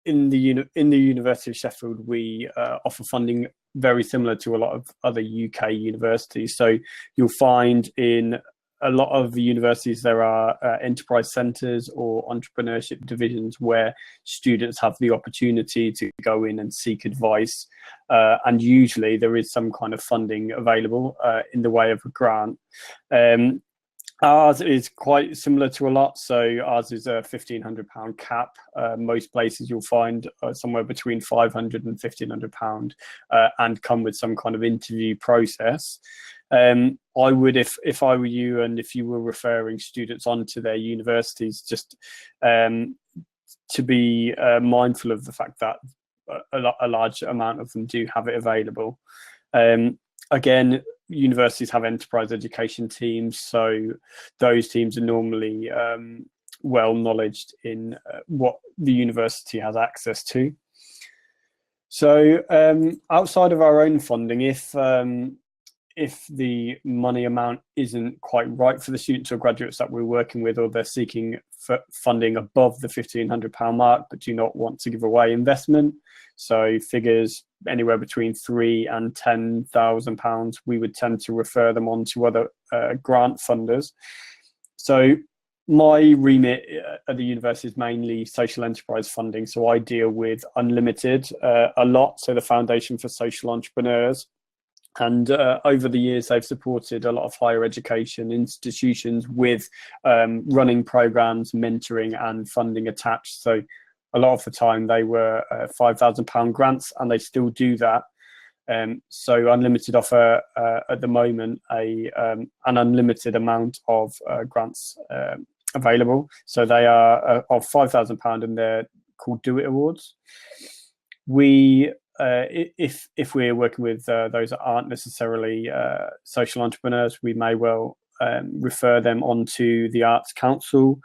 in the University of Sheffield, we offer funding very similar to a lot of other UK universities. So you'll find in a lot of the universities there are enterprise centres or entrepreneurship divisions where students have the opportunity to go in and seek advice, and usually there is some kind of funding available in the way of a grant. Ours is quite similar to a lot. So ours is a £1,500 cap. Most places you'll find somewhere between £500 and £1,500, and come with some kind of interview process. I would, if I were you, and if you were referring students onto their universities, just to be mindful of the fact that a large amount of them do have it available. Again, universities have enterprise education teams, so those teams are normally well knowledged in what the university has access to. So outside of our own funding, if the money amount isn't quite right for the students or graduates that we're working with, or they're seeking funding above the £1,500 mark but do not want to give away investment, so figures anywhere between £3,000 and £10,000, we would tend to refer them on to other grant funders. So my remit at the university is mainly social enterprise funding, so I deal with Unlimited a lot, so the Foundation for Social Entrepreneurs. And over the years, they've supported a lot of higher education institutions with running programs, mentoring and funding attached. So a lot of the time they were £5,000 grants, and they still do that. So Unlimited offer at the moment an unlimited amount of grants available. So they are of £5,000 and they're called Do It Awards. If we're working with those that aren't necessarily social entrepreneurs, we may well refer them onto the Arts Council,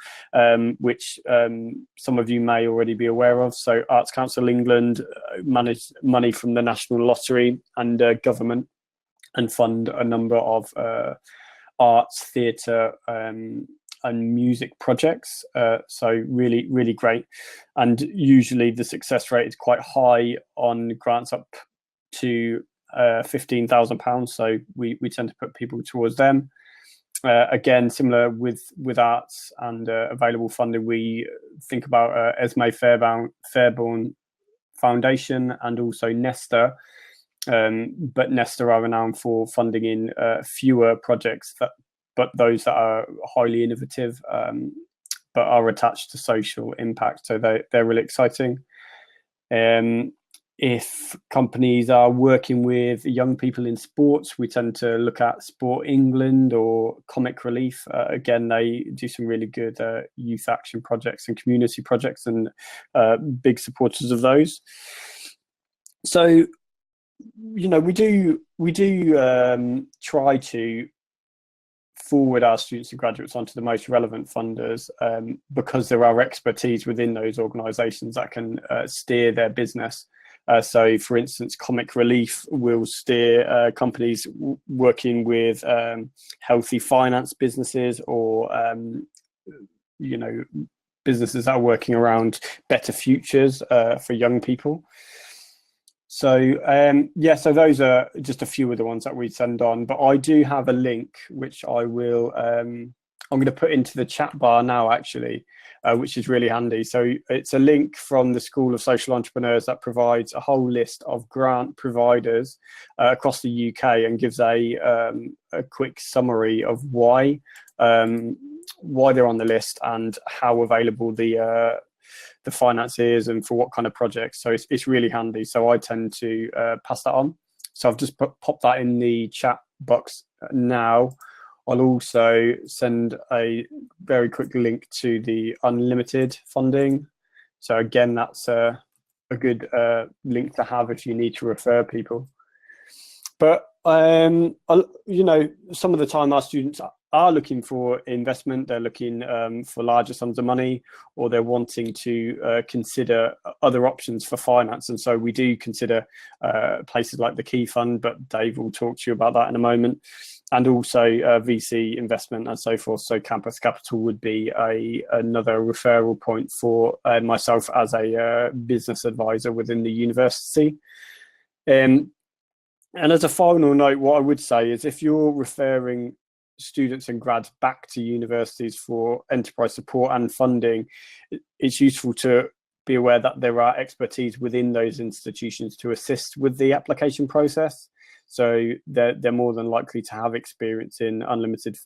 which some of you may already be aware of. So Arts Council England manage money from the National Lottery and government, and fund a number of arts, theatre and music projects. So really, really great. And usually the success rate is quite high on grants up to £15,000. So we tend to put people towards them. Again, similar with arts and available funding, we think about Esme Fairbairn Foundation and also Nesta. But Nesta are renowned for funding in fewer projects, but those that are highly innovative, but are attached to social impact. So they're really exciting. If companies are working with young people in sports, we tend to look at Sport England or Comic Relief. Again, they do some really good youth action projects and community projects, and big supporters of those. So, you know, we do try to forward our students and graduates onto the most relevant funders, because there are expertise within those organisations that can steer their business. So, for instance, Comic Relief will steer companies working with healthy finance businesses, or you know, businesses that are working around better futures for young people. So yeah, so those are just a few of the ones that we send on, but I do have a link which I will I'm going to put into the chat bar now, actually, which is really handy. So it's a link from the School of Social Entrepreneurs that provides a whole list of grant providers across the UK, and gives a quick summary of why they're on the list and how available the finance is and for what kind of projects. So it's really handy. So I tend to pass that on. So I've just popped that in the chat box now. I'll also send a very quick link to the Unlimited funding. So again, that's a good link to have if you need to refer people. But you know, some of the time our students are looking for investment, they're looking for larger sums of money, or they're wanting to consider other options for finance. And so we do consider places like the Key Fund, but Dave will talk to you about that in a moment, and also VC investment and so forth. So Campus Capital would be another referral point for myself as a business advisor within the university. And as a final note, what I would say is if you're referring students and grads back to universities for enterprise support and funding, it's useful to be aware that there are expertise within those institutions to assist with the application process. So they're more than likely to have experience in unlimited,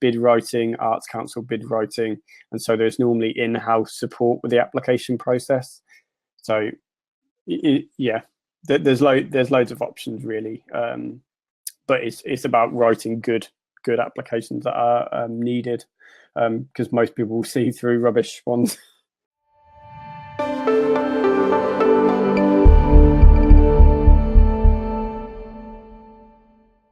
bid writing, Arts Council bid writing, and so there's normally in-house support with the application process. So there's loads of options really, but it's about writing good applications that are needed, because most people will see through rubbish ones.